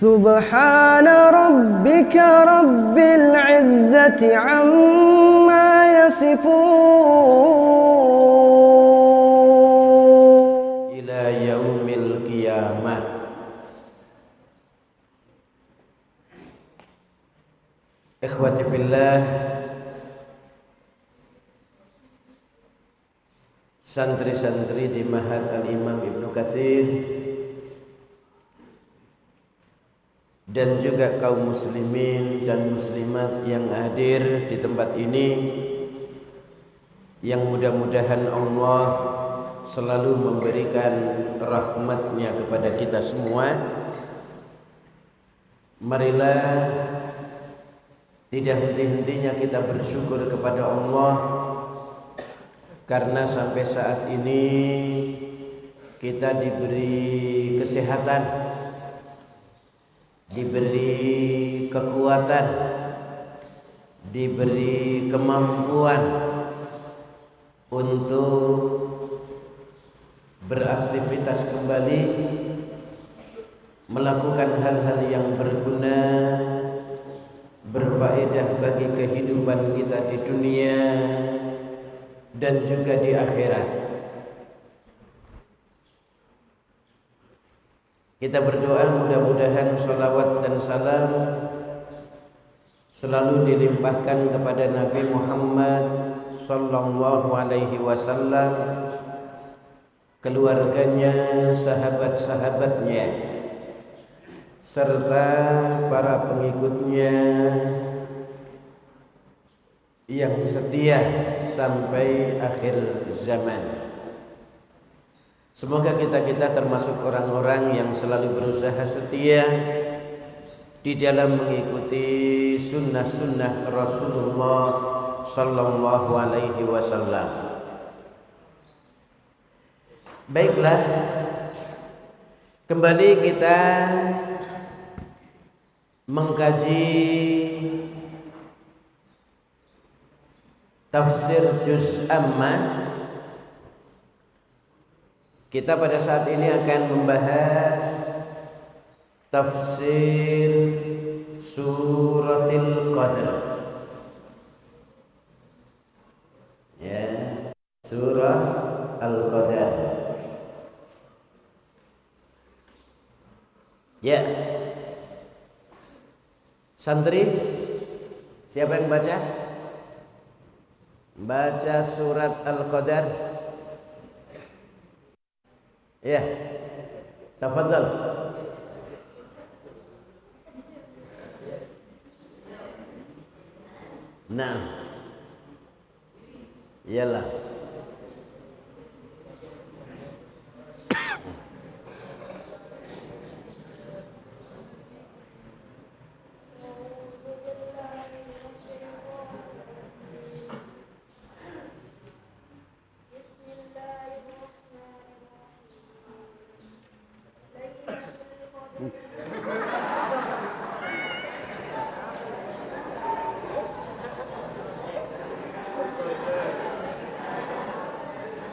سبحان ربك رب العزة عما يصفون إلى يوم القيامة. Ikhwati fillah, santri-santri di Ma'had Al-Imam Ibnu Katsir dan juga kaum muslimin dan muslimat yang hadir di tempat ini, yang mudah-mudahan Allah selalu memberikan rahmatnya kepada kita semua. Marilah tidak henti-hentinya kita bersyukur kepada Allah karena sampai saat ini kita diberi kesehatan, diberi kekuatan, diberi kemampuan untuk beraktivitas kembali, melakukan hal-hal yang berguna, berfaedah bagi kehidupan kita di dunia dan juga di akhirat. Kita berdoa mudah-mudahan sholawat dan salam selalu dilimpahkan kepada Nabi Muhammad sallallahu alaihi wasallam, keluarganya, sahabat-sahabatnya, serta para pengikutnya yang setia sampai akhir zaman. Semoga kita termasuk orang-orang yang selalu berusaha setia di dalam mengikuti sunnah-sunnah Rasulullah sallallahu alaihi wasallam. Baiklah, kembali kita mengkaji tafsir juz amma. Kita pada saat ini akan membahas tafsir suratil qadr. Ya, surah Al-Qadar. Ya. Santri, siapa yang baca? Baca surat Al-Qadar. Ya, tafadhal. Nah, iyalah.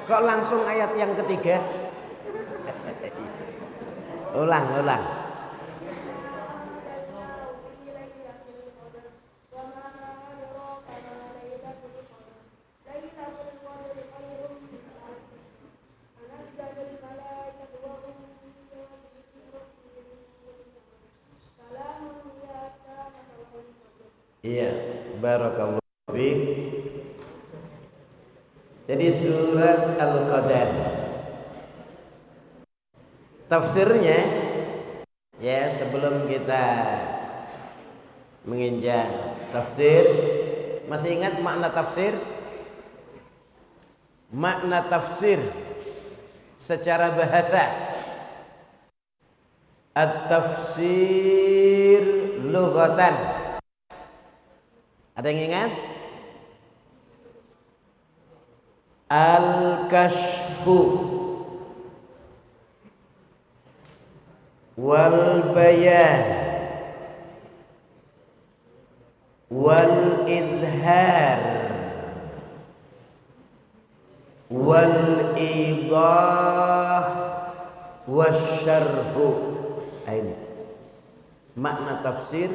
Kok langsung ayat yang ketiga? Ulang. Iya, barakallahu fiik. Jadi surat Al-Qadar, tafsirnya ya, sebelum kita menginjak tafsir, masih ingat makna tafsir? Makna tafsir secara bahasa, at-tafsir lughatan. Ada yang ingat? Al-kashfu wal bayan wal idhar wal idah wasyarhu. Ini makna tafsir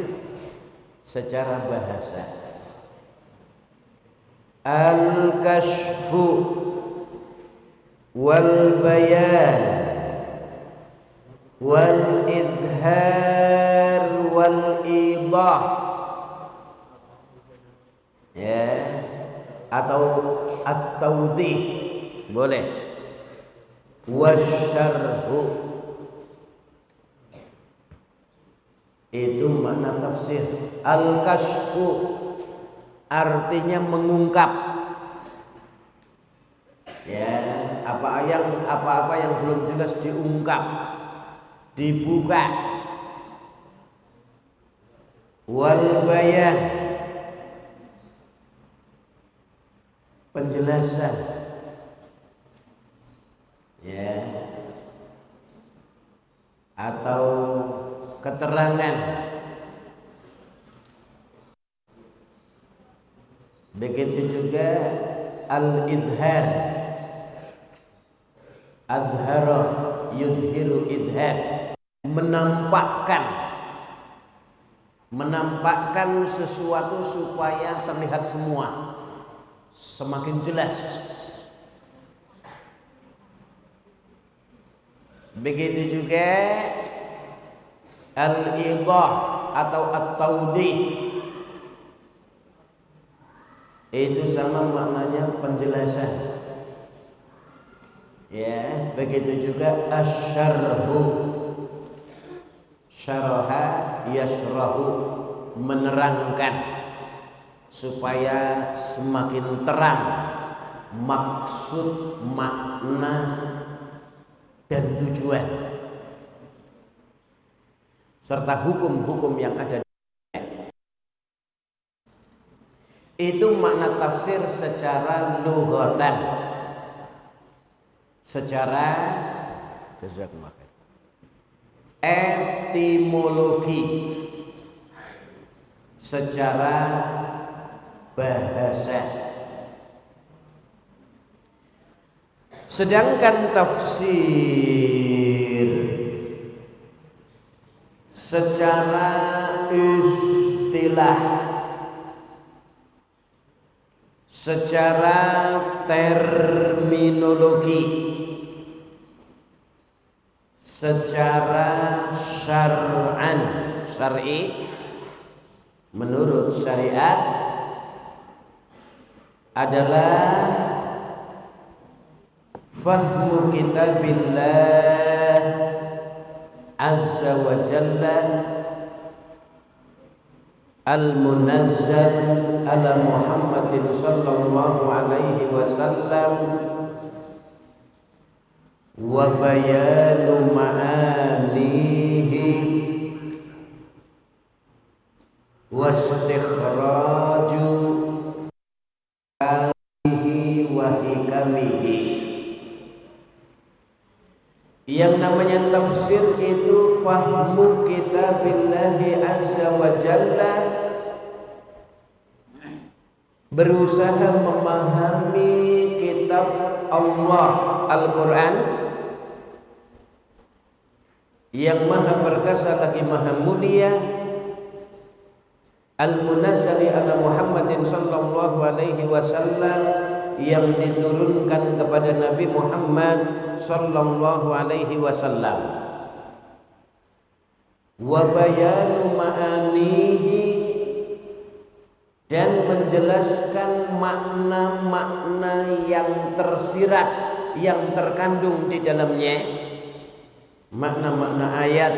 secara bahasa. Al-kashfu wal bayan wal izhar wal idah, ya, atau at-tawdih boleh, wasyarhu, itu makna tafsir. Al-kashfu artinya mengungkap, ya, apa-apa yang belum jelas diungkap, dibuka. Wal bayan, penjelasan, ya, atau keterangan. Begitu juga al-idhar, adhara yudhiru idhar, menampakkan sesuatu supaya terlihat semua, semakin jelas. Begitu juga al-idah atau at-tawdih, itu sama maknanya penjelasan, ya. Begitu juga asyarhu, syaraha yasrahu, menerangkan supaya semakin terang maksud, makna dan tujuan serta hukum-hukum yang ada. Itu makna tafsir secara lughatan, secara etimologi, secara bahasa. Sedangkan tafsir secara istilah, secara terminologi, secara syar'an, syar'i, menurut syariat adalah fahmu kitabillah azza wa jalla al-munazzal ala Muhammadin sallallahu alaihi wasallam wa bayanu ma'anihi wa istikhraju alihi wa hikamihi. Yang namanya tafsir itu fahmu kitabillahi azza wa jalla, berusaha memahami kitab Allah Al-Quran yang maha perkasa lagi maha mulia, al-munazzali ala Muhammadin sallallahu alaihi wasallam, yang diturunkan kepada Nabi Muhammad sallallahu alaihi wasallam, wa bayanu ma'anihi, dan menjelaskan makna-makna yang tersirat, yang terkandung di dalamnya, makna-makna ayat,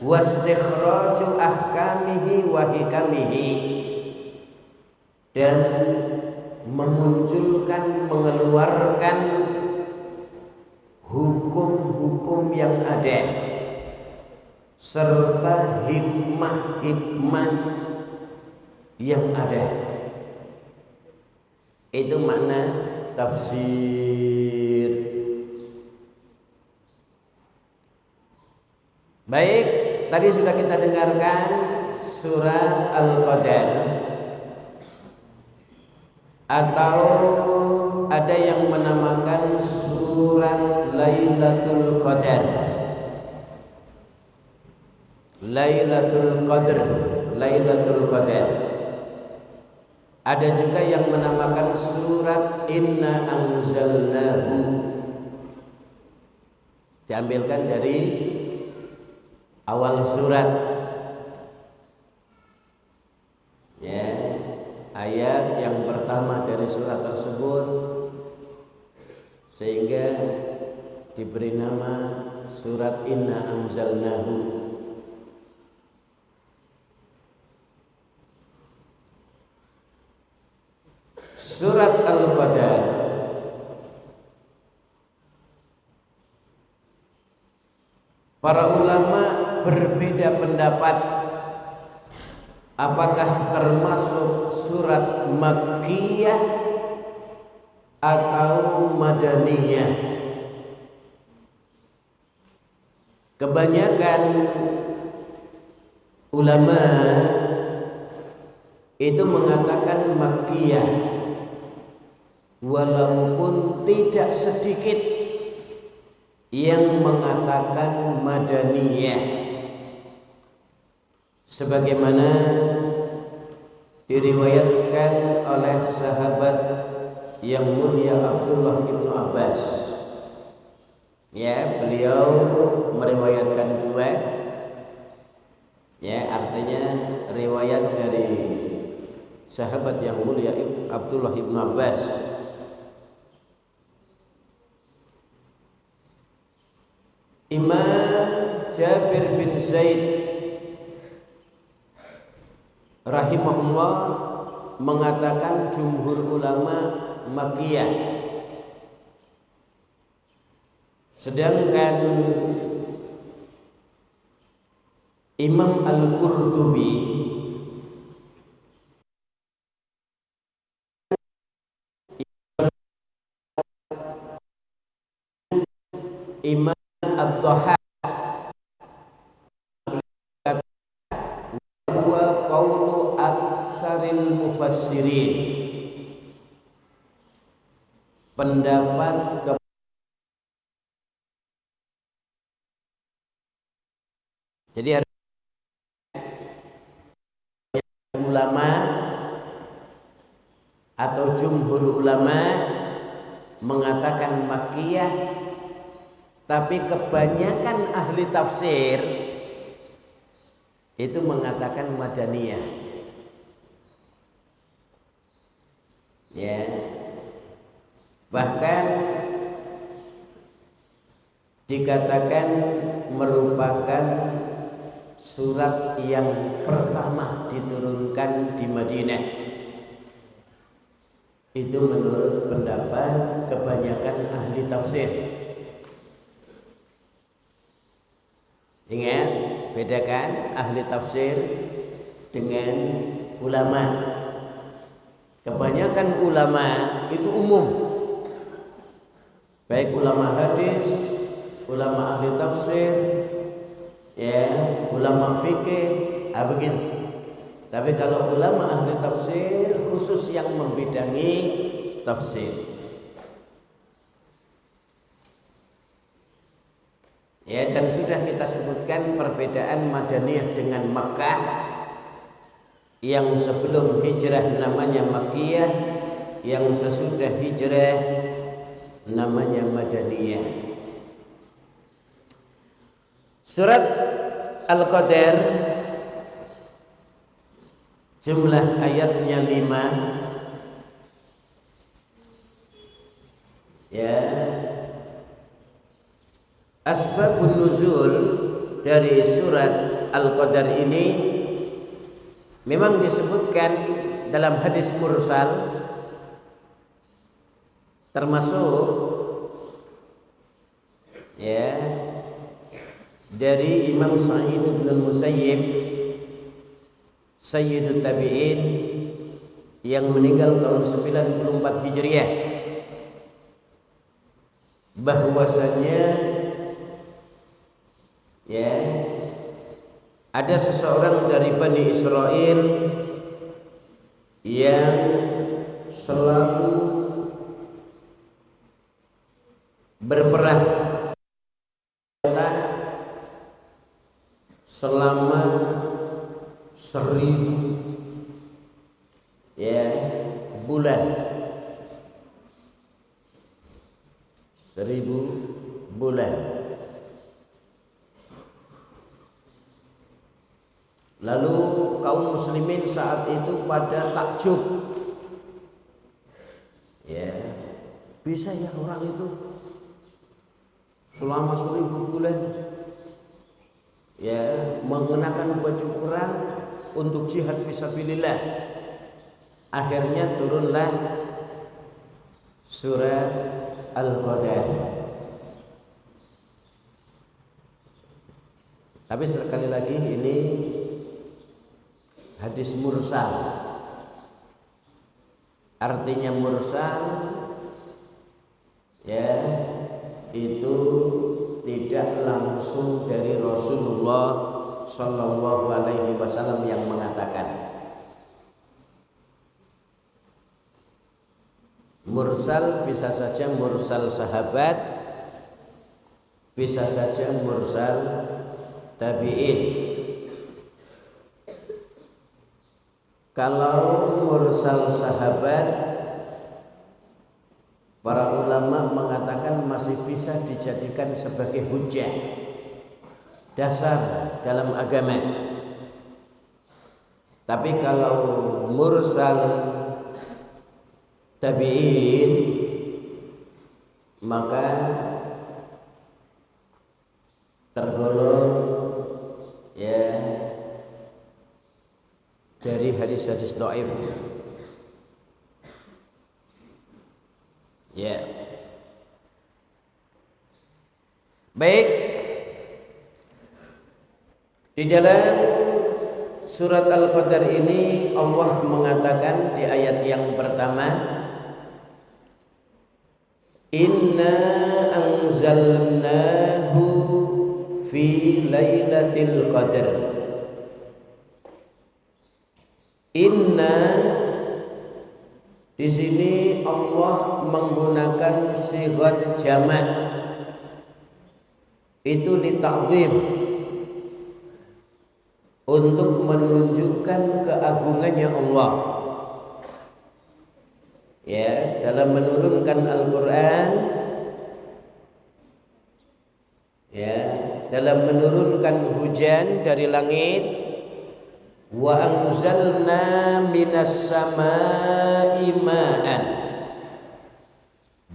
wastikhraju ahkamihi wa hikamihi, dan memunculkan, mengeluarkan hukum-hukum yang ada serta hikmah-hikmah yang ada. Itu makna tafsir. Baik, tadi sudah kita dengarkan surah Al-Qadar, atau ada yang menamakan surat Lailatul Qadar. Lailatul Qadr, Lailatul Qadar. Ada juga yang menamakan surat Inna Anzalnahu, diambilkan dari awal surat, ya, ayat yang pertama dari surat tersebut, sehingga diberi nama surat Inna Anzalnahu. Surat Al-Qadar para ulama berbeda pendapat apakah termasuk surat Makkiyah atau Madaniyah. Kebanyakan ulama itu mengatakan Makkiyah, walaupun tidak sedikit yang mengatakan Madaniyah, sebagaimana diriwayatkan oleh sahabat yang mulia Abdullah bin Abbas. Ya, beliau meriwayatkan dua, ya, artinya riwayat dari sahabat yang mulia Abdullah bin Abbas. Imam Jabir bin Zaid rahimahullah mengatakan jumhur ulama Makkiyah, sedangkan Imam Al-Qurtubi Imam Ad-Dhahhak wa qaulu aktsaril mufassirin, pendapat jadi ada ulama atau jumhur ulama mengatakan Makkiyah, tapi kebanyakan ahli tafsir itu mengatakan Madaniyah. Ya. Bahkan dikatakan merupakan surat yang pertama diturunkan di Madinah. Itu menurut pendapat kebanyakan ahli tafsir. Ingat, bedakan ahli tafsir dengan ulama. Kebanyakan ulama itu umum, baik ulama hadis, ulama ahli tafsir, ya, ulama fikih, begitu. Tapi kalau ulama ahli tafsir khusus yang membidangi tafsir. Ya, dan sudah kita sebutkan perbedaan Madaniyah dengan Makkah. Yang sebelum hijrah namanya Makkiyah, yang sesudah hijrah namanya Madaniyah. Surat Al-Qadar jumlah ayatnya 5. Ya. Asbabun nuzul dari surat Al-Qadar ini memang disebutkan dalam hadis mursal, termasuk ya dari Imam Sa'id bin Musayyib, Sayyidut Tabi'in, yang meninggal tahun 94 Hijriah, bahwasanya ya ada seseorang dari Bani Israel yang selalu berperang selama 1000 bulan. 1000 bulan. Lalu kaum muslimin saat itu pada takjub. Bisa ya orang itu selama 1000 bulan mengenakan baju perang untuk jihad fisabilillah. Akhirnya turunlah surah Al-Qadar. Tapi sekali lagi ini hadis mursal. Artinya mursal itu tidak langsung dari Rasulullah Shallallahu Alaihi Wasallam yang mengatakan. Mursal bisa saja mursal sahabat, bisa saja mursal tabi'in. Kalau mursal sahabat, para ulama mengatakan masih bisa dijadikan sebagai hujjah, dasar dalam agama. Tapi kalau mursal tabi'in, maka tergolong dari hadis-hadis dhaif. Baik, di dalam surat Al-Qadar ini Allah mengatakan di ayat yang pertama, inna anzalnahu fi lailatul qadar. Inna di sini Allah menggunakan sighat jamak, itu lita'dhim, untuk menunjukkan keagungannya Allah. Dalam menurunkan Al-Quran, dalam menurunkan hujan dari langit, wa anzalna minas samaa'i ma'an,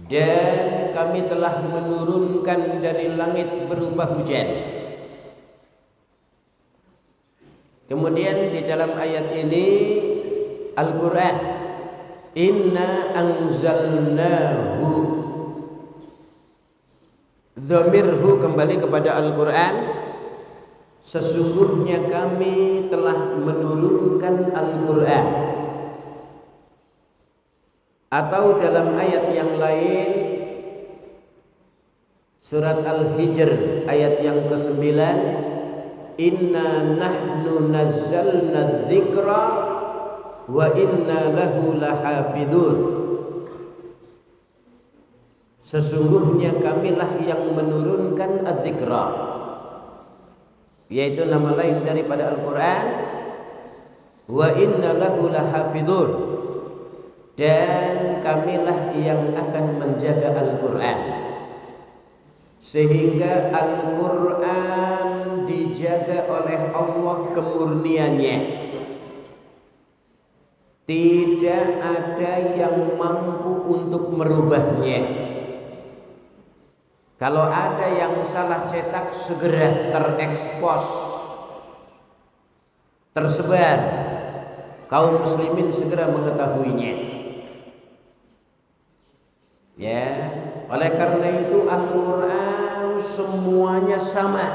dan kami telah menurunkan dari langit berupa hujan. Kemudian di dalam ayat ini Al-Quran, inna anzalnahu, dhamirhu kembali kepada Al-Quran, sesungguhnya kami telah menurunkan Al-Quran. Atau dalam ayat yang lain, surat Al-Hijr ayat yang ke-9, inna nahnu nazzalna dzikra wa inna lahu lahafidun, sesungguhnya kamilah yang menurunkan az-zikra, yaitu nama lain daripada Al-Quran, wa inna lahu lahafidun, dan kamilah yang akan menjaga Al-Quran, sehingga Al-Quran dijaga oleh Allah kemurniannya. Tidak ada yang mampu untuk merubahnya. Kalau ada yang salah cetak, segera terekspos, tersebar, kaum muslimin segera mengetahuinya. Oleh karena itu Al-Quran semuanya sama.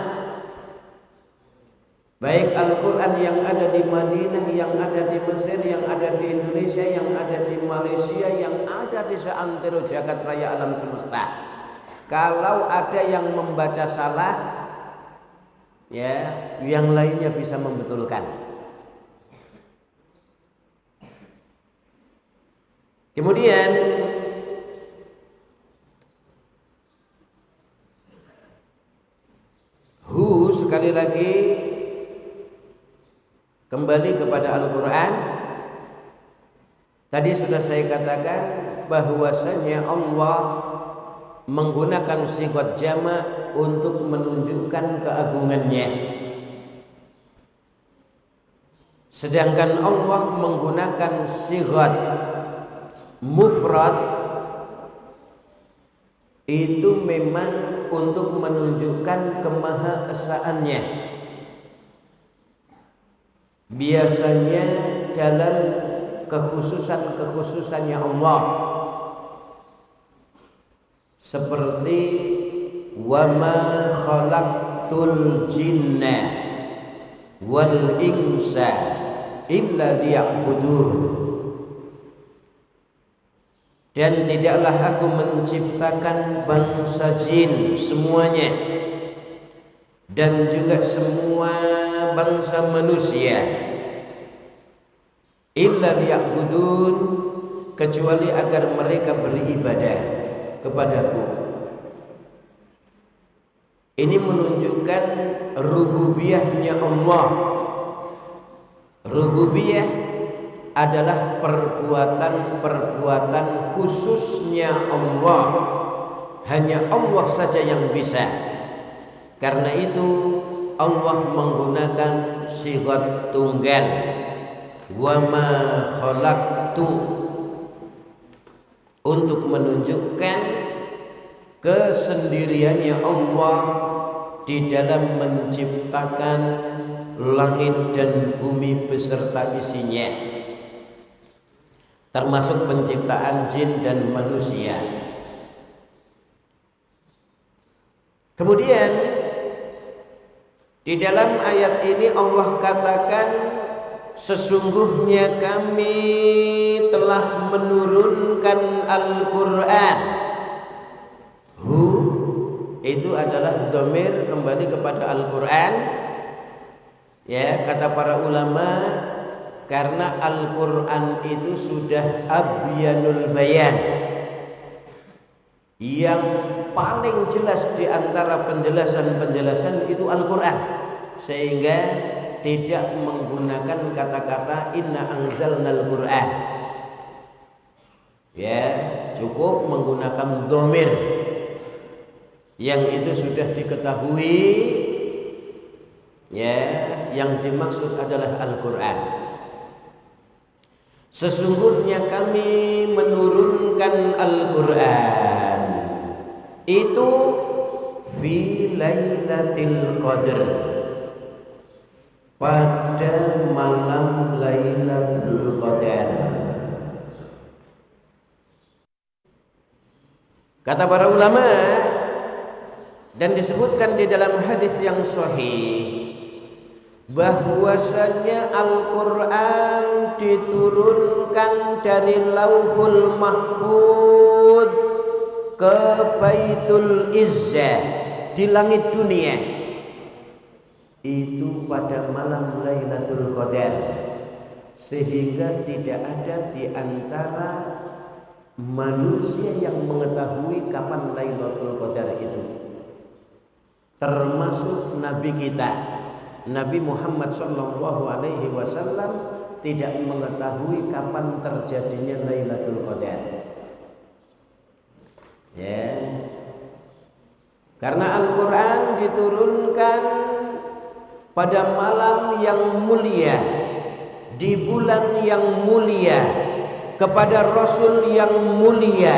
Baik Al-Quran yang ada di Madinah, yang ada di Mesir, yang ada di Indonesia, yang ada di Malaysia, yang ada di seantero jagat raya alam semesta. Kalau ada yang membaca salah, yang lainnya bisa membetulkan. Kemudian sekali lagi Kembali kepada Al-Quran. Tadi sudah saya katakan bahwasanya Allah menggunakan sigat jamak untuk menunjukkan keagungannya. Sedangkan Allah menggunakan sigat mufrad itu memang untuk menunjukkan kemahaesaannya. Biasanya dalam kekhususannya Allah, seperti wa ma khalaqtul jinna wal insa illa liya'budun, dan tidaklah aku menciptakan bangsa jin semuanya dan juga semua bangsa manusia illa liya'budun, kecuali agar mereka beribadah kepadaku. Ini menunjukkan rububiyahnya Allah. Rububiyah adalah perbuatan khususnya Allah. Hanya Allah saja yang bisa. Karena itu Allah menggunakan sigat tunggal, wa ma khalaqtu, untuk menunjukkan kesendiriannya Allah di dalam menciptakan langit dan bumi beserta isinya, termasuk penciptaan jin dan manusia. Kemudian di dalam ayat ini Allah katakan, sesungguhnya kami telah menurunkan Al-Quran. Hu itu adalah dhamir kembali kepada Al-Quran. Ya, kata para ulama, karena Al-Quran itu sudah abyanul bayan, yang paling jelas di antara penjelasan-penjelasan itu Al-Quran, sehingga tidak menggunakan kata-kata inna anzalnal Quran. Ya, cukup menggunakan dhamir yang itu sudah diketahui, ya, yang dimaksud adalah Al-Quran. Sesungguhnya kami menurunkan Al-Quran itu fi lailatul qadr, pada malam Lailatul Qadar. Kata para ulama, dan disebutkan di dalam hadis yang sahih, bahwasanya Al-Quran diturunkan dari Lauhul Mahfuz ke Baitul Izzah di langit dunia itu pada malam Lailatul Qadar, sehingga tidak ada di antara manusia yang mengetahui kapan Lailatul Qadar itu, termasuk Nabi kita Nabi Muhammad SAW tidak mengetahui kapan terjadinya Lailatul Qadar. Ya, karena Al-Quran diturunkan pada malam yang mulia, di bulan yang mulia, kepada Rasul yang mulia,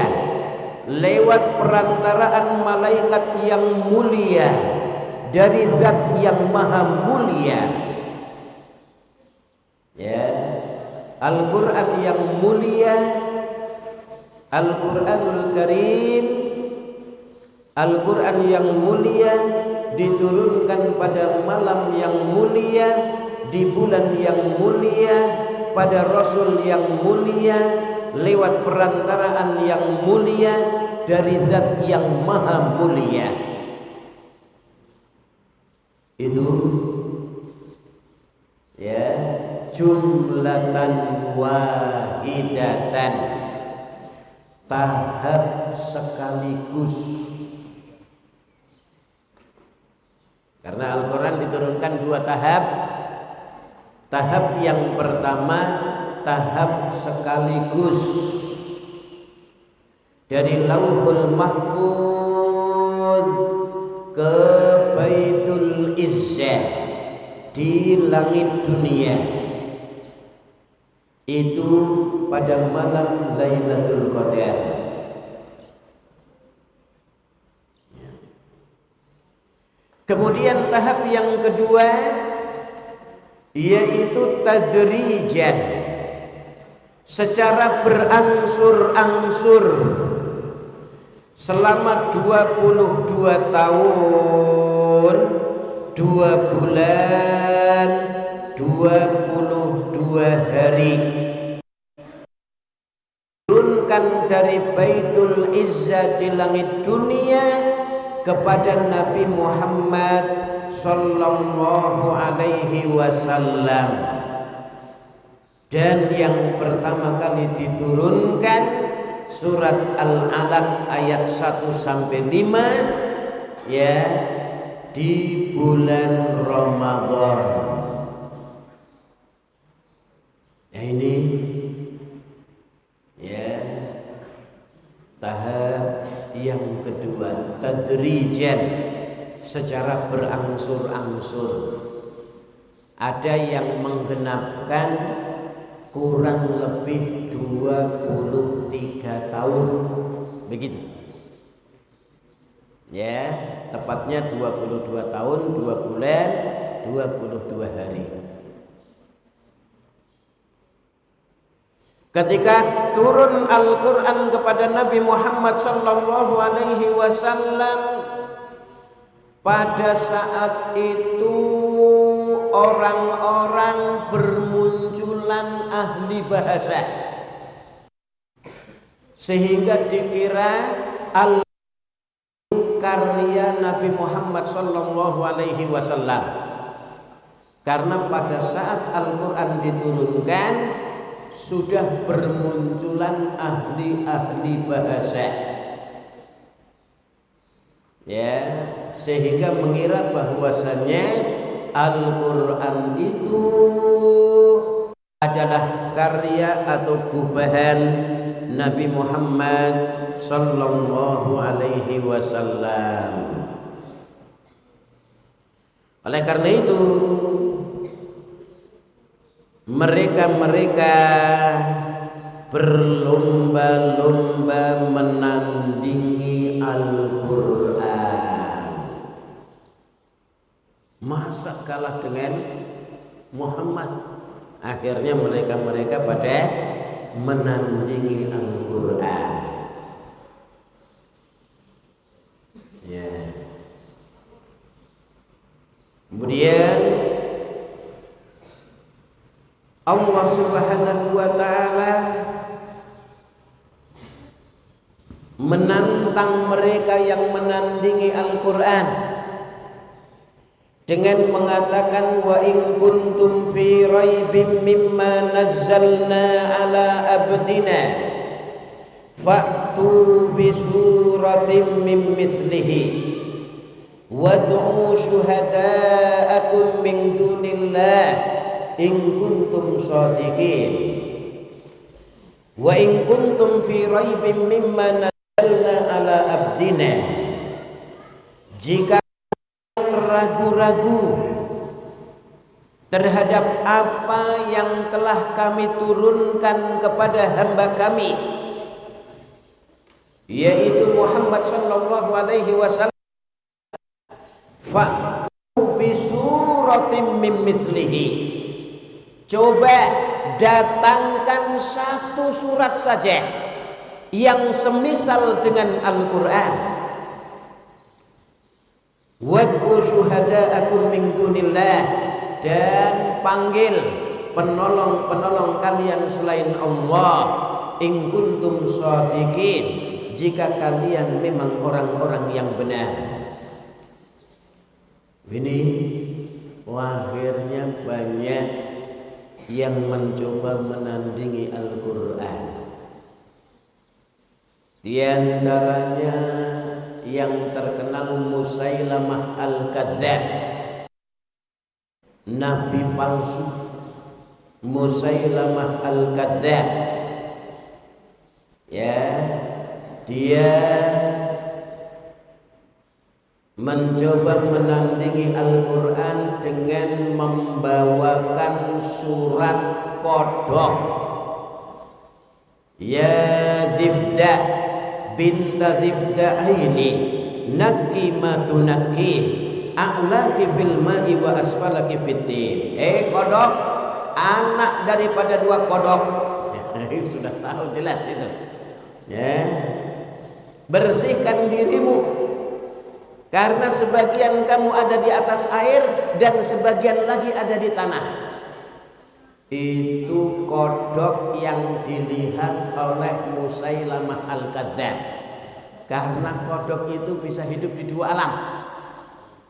lewat perantaraan malaikat yang mulia, dari zat yang maha mulia. Ya, Al-Quran yang mulia, Al-Quranul Karim, Al-Quran yang mulia diturunkan pada malam yang mulia, di bulan yang mulia, pada Rasul yang mulia, lewat perantaraan yang mulia, dari zat yang maha mulia. Itu ya, jumlatan wahidatan, tahap sekaligus. Karena Al-Quran diturunkan dua tahap. Tahap yang pertama, tahap sekaligus dari Lauhul Mahfuz ke Baitul Izzah di langit dunia, itu pada malam Lailatul Qadar. Kemudian tahap yang kedua yaitu tadrijan, secara berangsur-angsur selama 22 tahun 2 bulan 22 hari turunkan dari Baitul Izzah di langit dunia kepada Nabi Muhammad sallallahu alaihi wasallam. Dan yang pertama kali diturunkan surat Al-Alaq ayat 1 sampai 5 ya, di bulan Ramadan. Ya, ini ya tahap yang kedua, tadrijan, secara berangsur-angsur. Ada yang menggenapkan kurang lebih 23 tahun, begitu ya, tepatnya 22 tahun 2 bulan 22 hari. Ketika turun Al-Quran kepada Nabi Muhammad sallallahu alaihi wasallam, pada saat itu orang-orang bermunculan ahli bahasa, sehingga dikira karya Nabi Muhammad sallallahu alaihi wasallam. Karena pada saat Al-Quran diturunkan sudah bermunculan ahli-ahli bahasa, ya, sehingga mengira bahwasannya Al-Quran itu adalah karya atau gubahan Nabi Muhammad sallallahu alaihi wasallam. Oleh karena itu mereka berlomba-lomba menandingi Al-Quran. Masa kalah dengan Muhammad? Akhirnya mereka pada menandingi Al-Quran. Ya. Kemudian Allah Subhanahu wa ta'ala menantang mereka yang menandingi Al-Quran dengan mengatakan, wa in kuntum fi raibim mimma nazzalna ala abdina fa'tu bi suratin min mithlihi wad'u syuhada'akum min dunillah in kuntum shadiqin. Wa in kuntum fi raibim mimma nazzalna ala abdina, jika ragu-ragu terhadap apa yang telah kami turunkan kepada hamba kami, yaitu Muhammad sallallahu alaihi wasallam, fa'tu bi suratin min mithlihi, coba datangkan satu surat saja yang semisal dengan Al-Quran. Wad'u syuhada'akum min dunillah, dan panggil penolong-penolong kalian selain Allah, in kuntum shadiqin, jika kalian memang orang-orang yang benar. Ini akhirnya banyak yang mencoba menandingi Al-Quran. Di antaranya yang terkenal Musailamah Al-Kadzdzab, nabi palsu. Musailamah al-Kadzdzab. Ya, dia mencoba menandingi Al-Quran dengan membawakan surat kodok. Ya Zifda binta Zifda ini naki matunaki a'laki fil ma'i wa asfalaki fitin. Kodok, anak daripada dua kodok. Sudah tahu jelas itu. Ya, bersihkan dirimu, karena sebagian kamu ada di atas air dan sebagian lagi ada di tanah. Itu kodok yang dilihat oleh Musailamah al-Kadzdzab. Karena kodok itu bisa hidup di dua alam.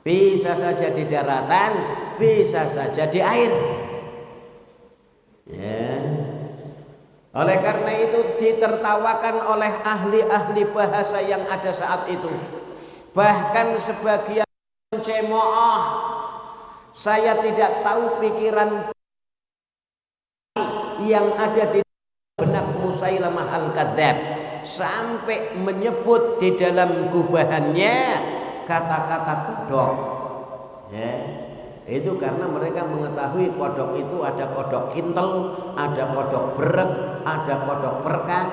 Bisa saja di daratan, bisa saja di air. Ya. Oleh karena itu ditertawakan oleh ahli-ahli bahasa yang ada saat itu. Bahkan sebagian cemooh, saya tidak tahu pikiran yang ada di benak Musailamah al-Kadzdzab sampai menyebut di dalam gubahannya kata-kata kodok. Ya, itu karena mereka mengetahui kodok itu ada kodok kintel, ada kodok berek, ada kodok perkat,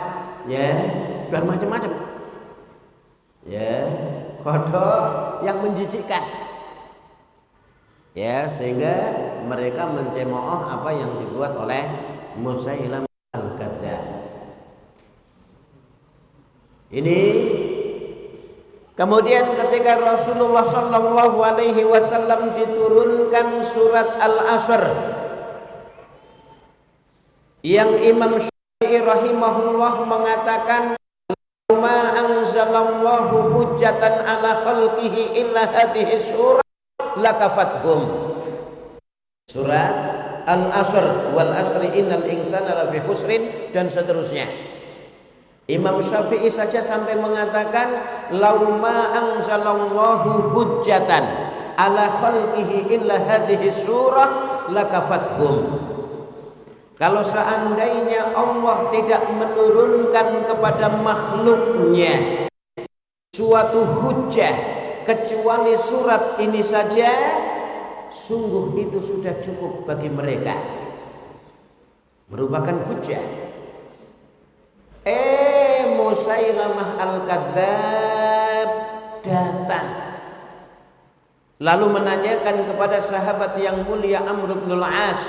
ya, dan macam-macam. Ya, kodok yang menjijikkan. Ya, sehingga mereka mencemooh apa yang dibuat oleh Musailamah al-Kadzdzab. Ini kemudian ketika Rasulullah sallallahu alaihi wasallam diturunkan surat Al-Asr yang Imam Syafi'i rahimahullah mengatakan ma anzalallahu hujjatan ala khalqihi illa hadhihi surah lakafathum. Surat Al-Asr, wal asri innal insana lafi khusrin, dan seterusnya. Imam Syafi'i saja sampai mengatakan lauma anzalallahu hujjatan ala khalqihi illa hadhihi surah lakafathum. Kalau seandainya Allah tidak menurunkan kepada makhluknya suatu hujjah kecuali surat ini saja, sungguh itu sudah cukup bagi mereka, merupakan hujjah. Musailamah al-Kadzdzab datang lalu menanyakan kepada sahabat yang mulia Amr bin al-As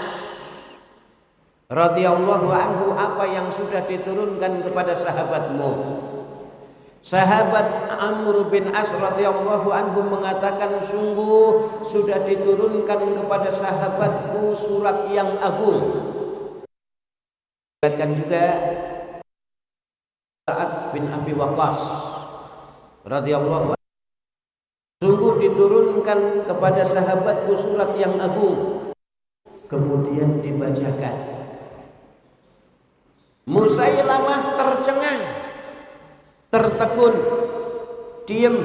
radhiyallahu anhu, apa yang sudah diturunkan kepada sahabatmu? Sahabat Amr bin As radhiyallahu anhu mengatakan, sungguh sudah diturunkan kepada sahabatku surat yang agung. Dikatakan juga Sa'ad bin Abi Waqqas radhiyallahu anhu, sungguh diturunkan kepada sahabatku surat yang agung. Kemudian dibacakan. Musailamah tercengang, tertegun, diam,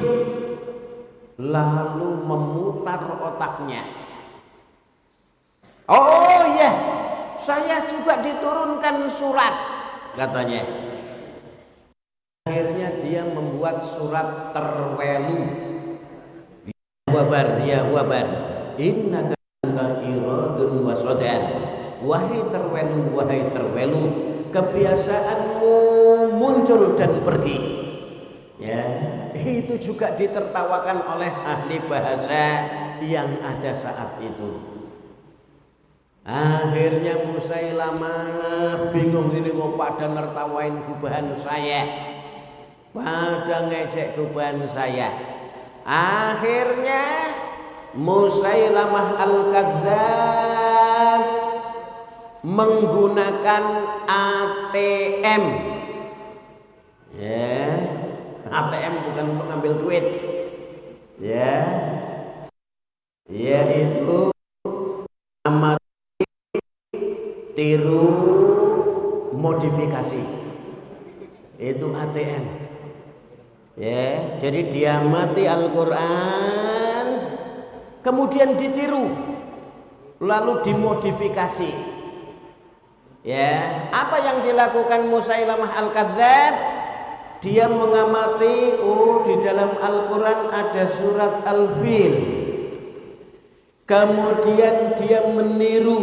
lalu memutar otaknya. Oh ya, saya juga diturunkan surat, katanya. Akhirnya dia membuat surat terwelu. Ya wabar, innaka anta iradun wa sadar. Wahai terwelu, kebiasaanmu muncul dan pergi. Ya, itu juga ditertawakan oleh ahli bahasa yang ada saat itu. Akhirnya Musailamah bingung, ini kok pada nertawain gubahan saya, pada ngejek gubahan saya. Akhirnya Musailamah al-Kadzdzab menggunakan ATM. Ya, ATM bukan untuk ngambil duit. Ya, yaitu amati, tiru, modifikasi. Itu ATM. Ya, jadi dia mati Al-Quran, kemudian ditiru, lalu dimodifikasi. Ya, apa yang dilakukan Musailamah Al-Kadzdzab? Dia mengamati, di dalam Al-Quran ada surat Al-Fil. Kemudian dia meniru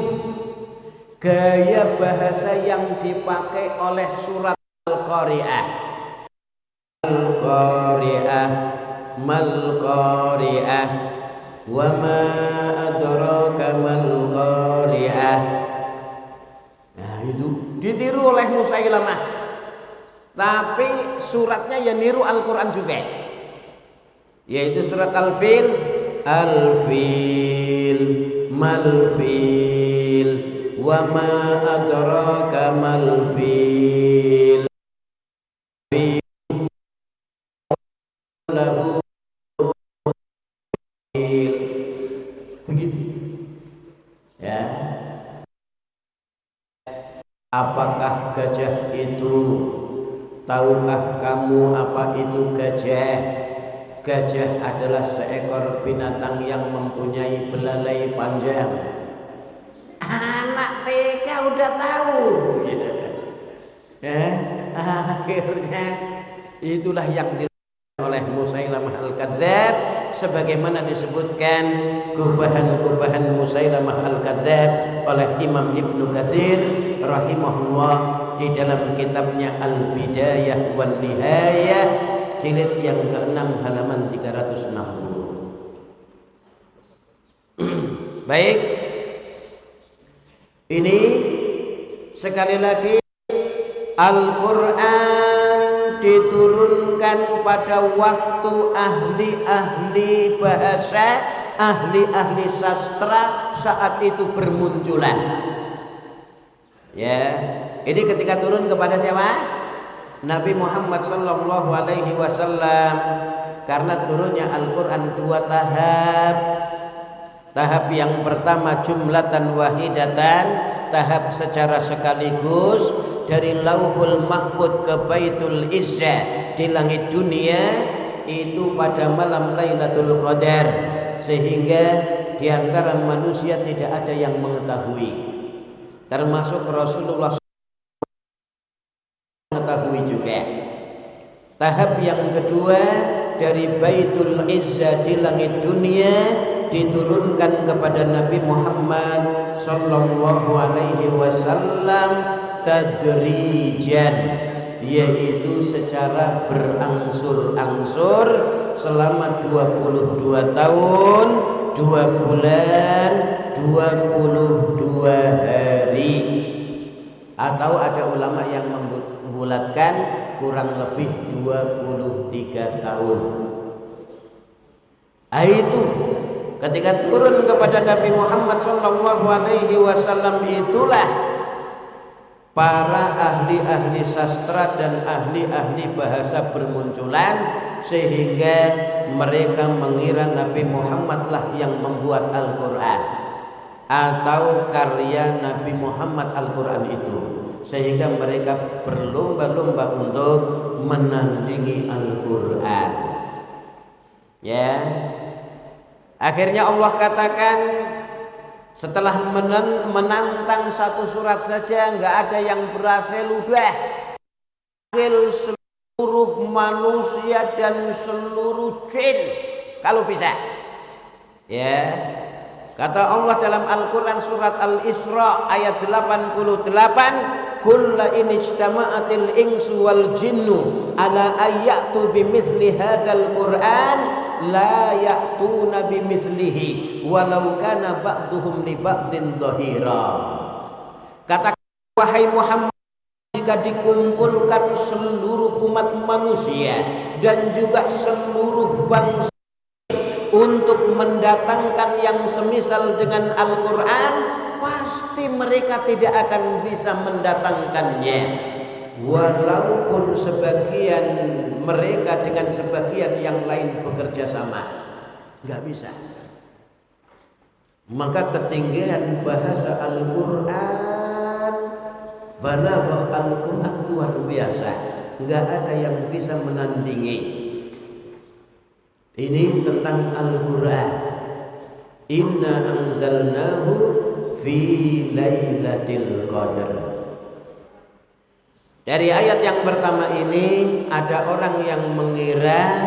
gaya bahasa yang dipakai oleh surat Al-Qari'ah. Al-Qari'ah, mal-Qari'ah, wa ma adraka mal-Qari'ah. Nah, itu ditiru oleh Musailamah. Tapi suratnya ya niru Al-Quran juga, yaitu surat Al-Fil. Al-Fil, mal-Fil, wa ma adraka mal-Fil, lahu fil. Begitu ya. Apakah gajah itu? Tahukah kamu apa itu gajah? Gajah adalah seekor binatang yang mempunyai belalai panjang. Anak TK udah tahu. Ya, akhirnya itulah yang dilakukan oleh Musailamah Al-Kadzdzab, sebagaimana disebutkan kubahan-kubahan Musailamah Al-Kadzdzab oleh Imam Ibnu Katsir rahimahullah di dalam kitabnya Al-Bidayah wan Nihayah jilid yang ke-6 halaman 360. Baik, ini sekali lagi Al-Quran diturunkan pada waktu ahli-ahli bahasa, ahli-ahli sastra saat itu bermunculan. Ya, ini ketika turun kepada siapa? Nabi Muhammad sallallahu alaihi wasallam. Karena turunnya Al-Quran dua tahap. Tahap yang pertama jumlatan wahidatan, tahap secara sekaligus dari Lauhul Mahfud ke Baitul Izzah di langit dunia, itu pada malam Lailatul Qadar, sehingga di antara manusia tidak ada yang mengetahui, termasuk Rasulullah mengetahui juga. Tahap yang kedua dari Baitul Izzah di langit dunia diturunkan kepada Nabi Muhammad sallallahu alaihi wasallam tadrijan, yaitu secara berangsur-angsur selama 22 tahun 2 bulan 22 hari, atau ada ulama yang membulatkan kurang lebih 23 tahun. Itu ketika turun kepada Nabi Muhammad SAW, itulah para ahli-ahli sastra dan ahli-ahli bahasa bermunculan, sehingga mereka mengira Nabi Muhammad lah yang membuat Al-Quran atau karya Nabi Muhammad Al-Quran itu, sehingga mereka berlomba-lomba untuk menandingi Al-Quran. Ya, akhirnya Allah katakan, setelah menantang satu surat saja nggak ada yang berhasil, udah seluruh manusia dan seluruh jin kalau bisa. Ya, kata Allah dalam Al-Quran surat Al-Isra ayat 88, kulla in ijtama'atil insu wal jinnu ala ayyatu bimithli hadzal Qur'an la ya'tuna bimithlihi walau kana ba'duhum li ba'din dhahira. Kata wahai Muhammad, jika dikumpulkan seluruh umat manusia dan juga seluruh bangsa untuk mendatangkan yang semisal dengan Al-Quran, pasti mereka tidak akan bisa mendatangkannya, walaupun sebagian mereka dengan sebagian yang lain bekerja sama, nggak bisa. Maka ketinggian bahasa Al-Quran, balaghah Al-Quran luar biasa, nggak ada yang bisa menandingi. Ini tentang Al-Quran. Inna anzalnahu fi lailatul qadar. Dari ayat yang pertama ini ada orang yang mengira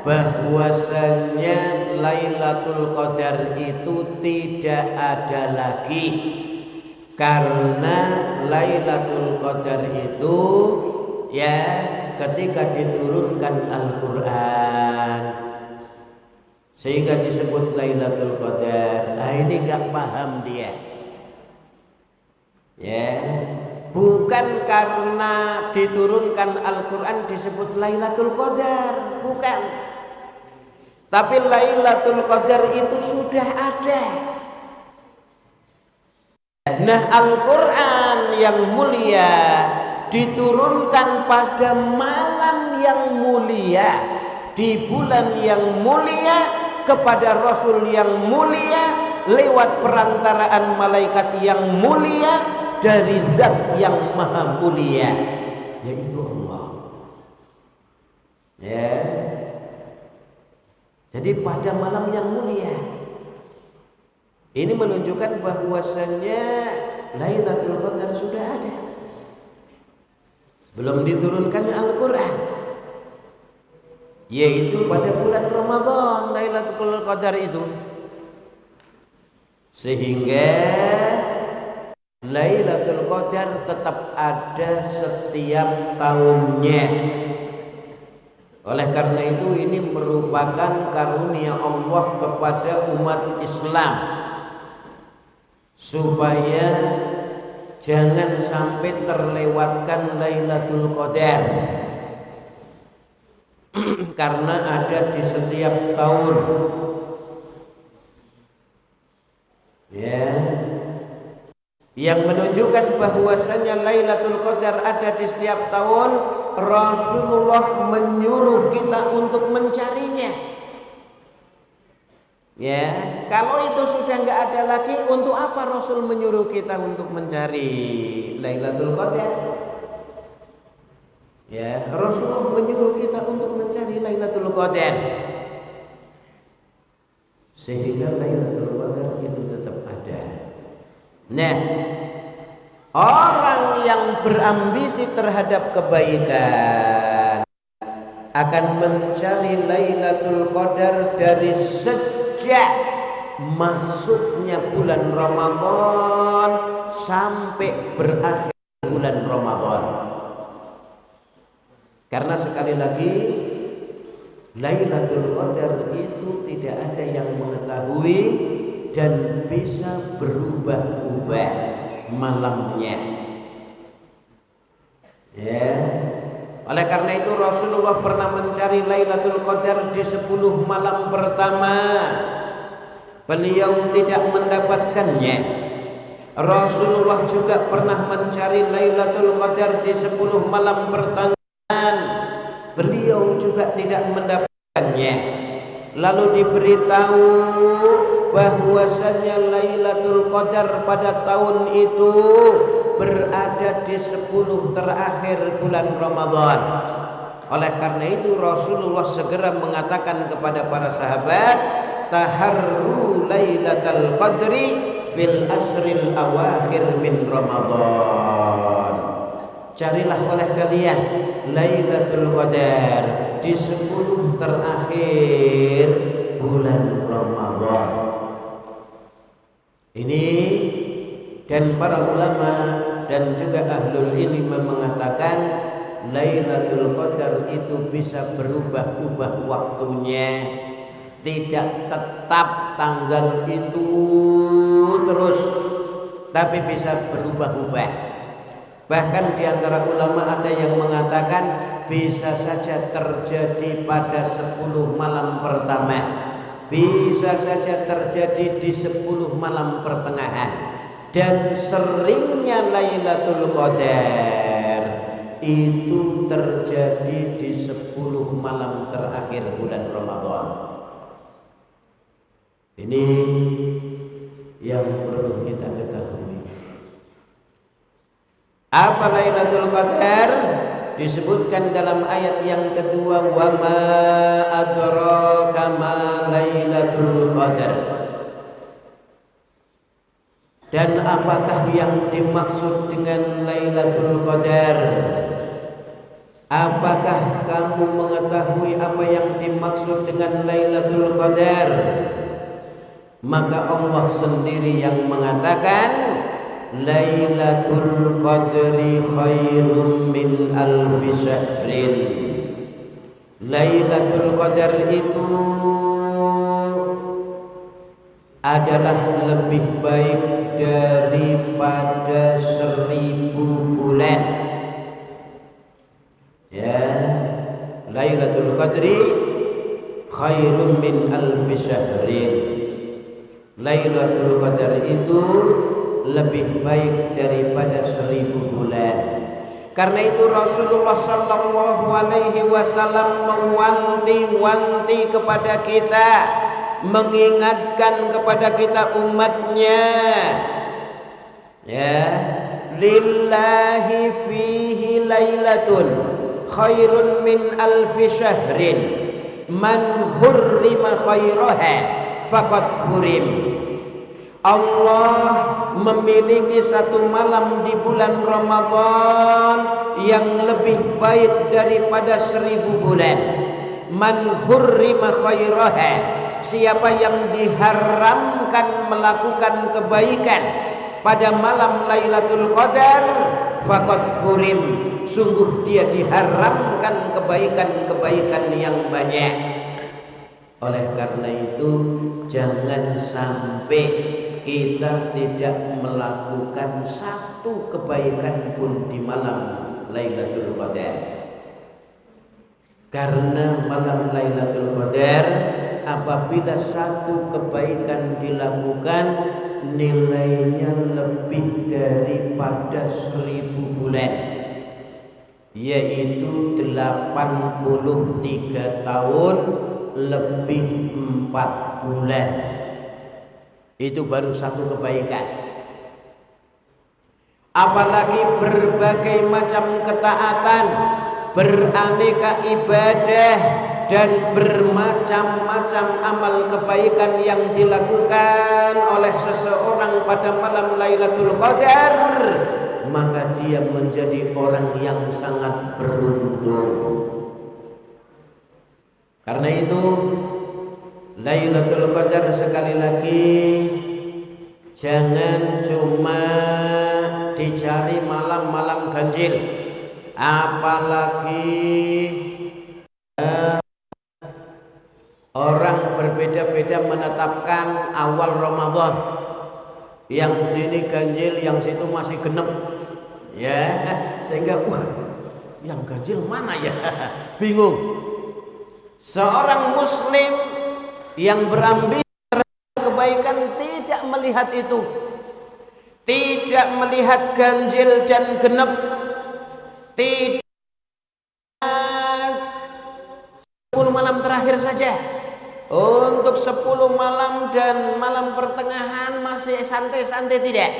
bahwasanya Lailatul Qadar itu tidak ada lagi, karena Lailatul Qadar itu ya ketika diturunkan Al-Quran sehingga disebut Lailatul Qadar. Nah, ini nggak paham dia, ya. Bukan karena diturunkan Al-Quran disebut Lailatul Qadar, bukan. Tapi Lailatul Qadar itu sudah ada. Nah, Al-Quran yang mulia diturunkan pada malam yang mulia, di bulan yang mulia, kepada Rasul yang mulia, lewat perantaraan malaikat yang mulia, dari zat yang maha mulia, yaitu Allah. Ya. Jadi pada malam yang mulia ini menunjukkan bahwasanya Lailatul Qadar sudah ada sebelum diturunkannya Al-Quran, yaitu pada bulan Ramadan Lailatul Qadar itu. Sehingga Lailatul Qadar tetap ada setiap tahunnya. Oleh karena itu ini merupakan karunia Allah kepada umat Islam, supaya jangan sampai terlewatkan Lailatul Qadar karena ada di setiap tahun. Ya. Yang menunjukkan bahwasanya Lailatul Qadar ada di setiap tahun, Rasulullah menyuruh kita untuk mencarinya. Ya, kalau itu sudah nggak ada lagi, untuk apa Rasul menyuruh kita untuk mencari Lailatul Qadar? Ya, Rasulullah menyuruh kita untuk mencari Lailatul Qadar, sehingga Lailatul Qadar itu tetap ada. Nah, orang yang berambisi terhadap kebaikan akan mencari Lailatul Qadar dari sejak masuknya bulan Ramadan sampai berakhir bulan Ramadan. Karena sekali lagi Lailatul Qadar itu tidak ada yang mengetahui dan bisa berubah-ubah malamnya. Ya. Oleh karena itu Rasulullah pernah mencari Lailatul Qadar di 10 malam pertama. Beliau tidak mendapatkannya. Rasulullah juga pernah mencari Lailatul Qadar di 10 malam pertengahan. Beliau juga tidak mendapatkannya. Lalu diberitahu bahwasanya Lailatul Qadar pada tahun itu berada di 10 terakhir bulan Ramadan. Oleh karena itu Rasulullah segera mengatakan kepada para sahabat, taharru Lailatul Qadri fil asril awakhir min Ramadan. Carilah oleh kalian Lailatul Qadar di 10 terakhir bulan Ramadan. Ini dan para ulama dan juga ahlul ilmi mengatakan Lailatul Qadar itu bisa berubah-ubah waktunya, tidak tetap tanggal itu terus, tapi bisa berubah-ubah. Bahkan di antara ulama ada yang mengatakan bisa saja terjadi pada 10 malam pertama, bisa saja terjadi di 10 malam pertengahan. Dan seringnya Lailatul Qadar itu terjadi di 10 malam terakhir bulan Ramadan. Ini yang perlu kita ketahui. Apa Lailatul Qadar? Disebutkan dalam ayat yang kedua, wa ma adraka ma Lailatul Qadar. Dan apakah yang dimaksud dengan Lailatul Qadar? Apakah kamu mengetahui apa yang dimaksud dengan Lailatul Qadar? Maka Allah sendiri yang mengatakan, Lailatul Qadri khairum min alfi syahrin. Lailatul Qadar itu adalah lebih baik daripada 1000 bulan. Ya, Lailatul Qadri khairum min alfi syahrin. Lailatul Qadar itu lebih baik daripada 1000 bulan. Karena itu Rasulullah sallallahu alaihi wasallam mewanti-wanti kepada kita, mengingatkan kepada kita umatnya, ya, lillahi fihi lailatun khairun min alfi syahrin man hurrima khairaha faqad hurim. Allah memiliki satu malam di bulan Ramadan yang lebih baik daripada 1000 bulan. Man hurrima khairaha, siapa yang diharamkan melakukan kebaikan pada malam Lailatul Qadar, faqad hurim, sungguh dia diharamkan kebaikan-kebaikan yang banyak. Oleh karena itu, jangan sampai kita tidak melakukan satu kebaikan pun di malam Lailatul Qadar. Karena malam Lailatul Qadar, apabila satu kebaikan dilakukan, nilainya lebih daripada 1000 bulan, yaitu 83 tahun lebih 4 bulan. Itu baru satu kebaikan. Apalagi berbagai macam ketaatan, beraneka ibadah, dan bermacam-macam amal kebaikan yang dilakukan oleh seseorang pada malam Lailatul Qadar, maka dia menjadi orang yang sangat beruntung. Karena itu Lailatul Qadar, sekali lagi, jangan cuma dicari malam-malam ganjil, apalagi orang berbeda-beda menetapkan awal Ramadan. Yang sini ganjil, yang situ masih genep, ya, sehingga wah, yang ganjil mana ya? Bingung. Seorang muslim yang berambisi kebaikan tidak melihat itu, tidak melihat ganjil dan genep, tidak 10 malam terakhir saja. Untuk 10 malam dan malam pertengahan masih santai-santai, tidak,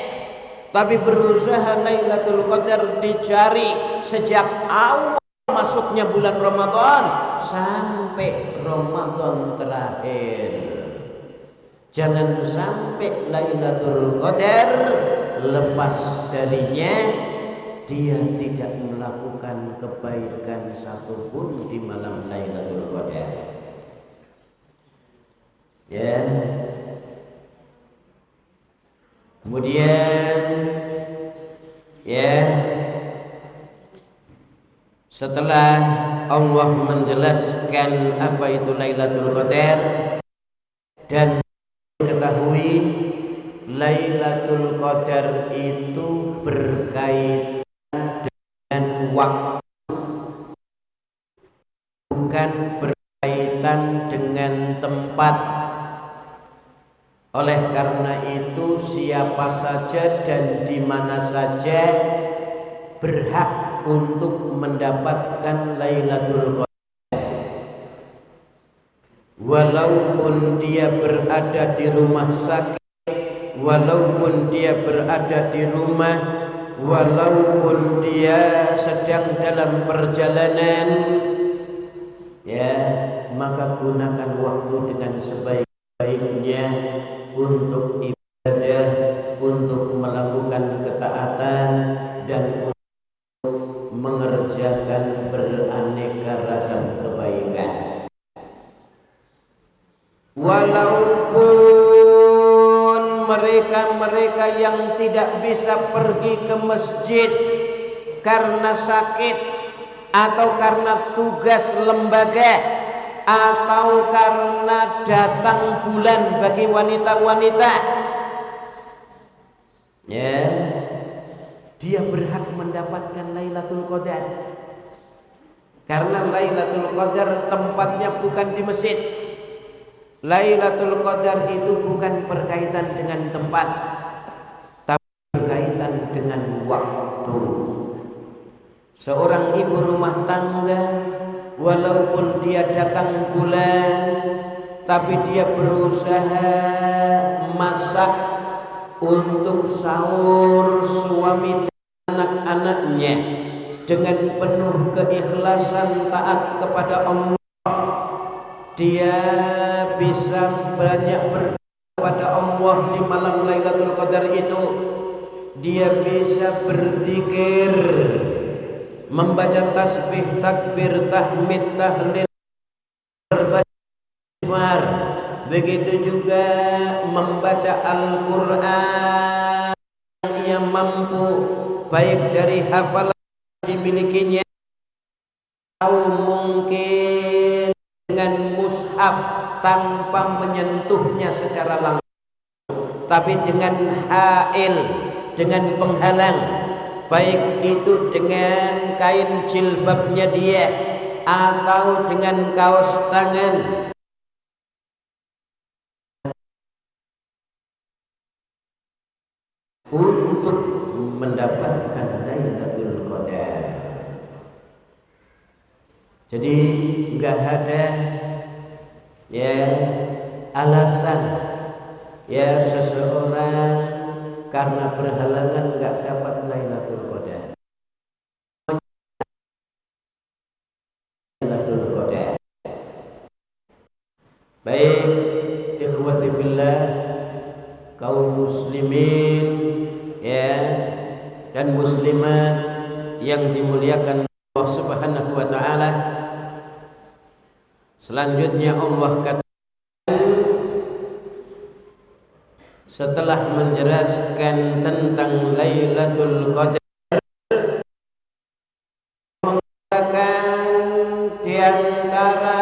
tapi berusaha Lailatul Qadar dicari sejak awal masuknya bulan Ramadan sampai Ramadan terakhir. Jangan sampai Lailatul Qadar lepas darinya dia tidak melakukan kebaikan satupun di malam Lailatul Qadar. Ya. Kemudian, ya, setelah Allah menjelaskan apa itu Lailatul Qadar, dan ketahui Lailatul Qadar itu berkaitan dengan waktu, bukan berkaitan dengan tempat. Oleh karena itu, siapa saja dan di mana saja berhak untuk mendapatkan Lailatul Qadar, walaupun dia berada di rumah sakit, walaupun dia berada di rumah, walaupun dia sedang dalam perjalanan, ya, maka gunakan waktu dengan sebaik-baiknya untuk ibadah, untuk melakukan ketaatan, dan untuk mengerjakan mereka yang tidak bisa pergi ke masjid karena sakit atau karena tugas lembaga atau karena datang bulan bagi wanita-wanita, ya, dia berhak mendapatkan Lailatul Qadar. Karena Lailatul Qadar tempatnya bukan di masjid. Lailatul Qadar itu bukan berkaitan dengan tempat, tapi berkaitan dengan waktu. Seorang ibu rumah tangga, walaupun dia datang bulan, tapi dia berusaha masak untuk sahur suami dan anak-anaknya dengan penuh keikhlasan taat kepada Allah. Dia bisa banyak berdoa kepada Allah di malam Lailatul Qadar itu. Dia bisa berzikir, membaca tasbih, takbir, tahmid, tahlil, berbaca istighfar. Begitu juga membaca Al-Quran yang mampu, baik dari hafalan dimilikinya atau mungkin dengan mushaf tanpa menyentuhnya secara langsung, tapi dengan hail, dengan penghalang, baik itu dengan kain jilbabnya dia atau dengan kaos tangan, untuk mendapatkan Lailatul Qadar. Jadi enggak ada ya alasan ya seseorang karena berhalangan enggak dapat Lailatul Qadar. Lailatul Qadar. Baik, ikhwati fillah, kaum muslimin ya dan muslimat yang dimuliakan Allah Subhanahu wa taala. Selanjutnya Allah katakan setelah menjelaskan tentang Lailatul Qadar, mengatakan di antara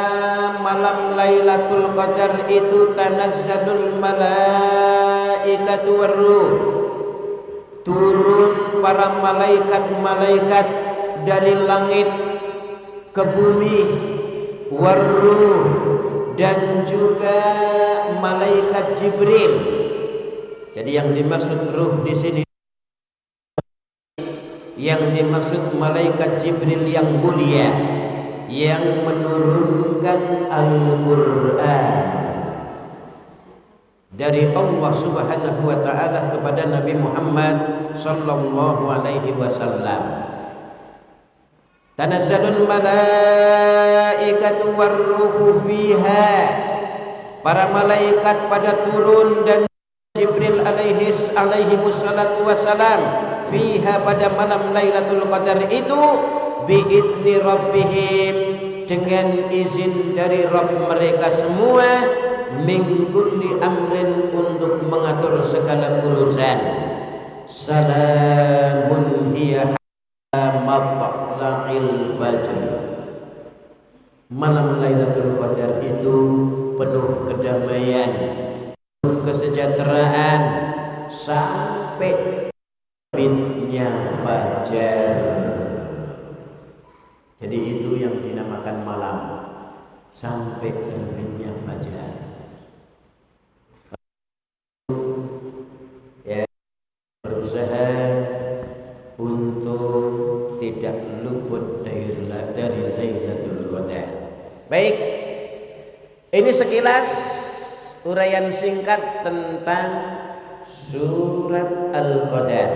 malam Lailatul Qadar itu tanazzalul malaikatu warruh, turun para malaikat-malaikat dari langit ke bumi, warruh, dan juga malaikat Jibril. Jadi yang dimaksud ruh di sini, yang dimaksud malaikat Jibril yang mulia, yang menurunkan Al-Quran dari Allah Subhanahu wa taala kepada Nabi Muhammad sallallahu alaihi wasallam. Tanazzalul malaikatu warruhu fiha, para malaikat pada turun dan Jibril alaihi wassalatu wassalam fiha pada malam Lailatul Qadar itu biidni rabbihim, dengan izin dari Rabb mereka semua, min kulli amrin, untuk mengatur segala urusan. Salamun hiya matla'il fajr. Malam Lailatul Qadar itu penuh kedamaian, penuh kesejahteraan sampai terbitnya fajar. Jadi itu yang dinamakan malam, sampai terbitnya fajar. Ya, berusaha untuk tidak luput dari Lailatul Qadar. Baik, ini sekilas uraian singkat tentang surat Al-Qadar.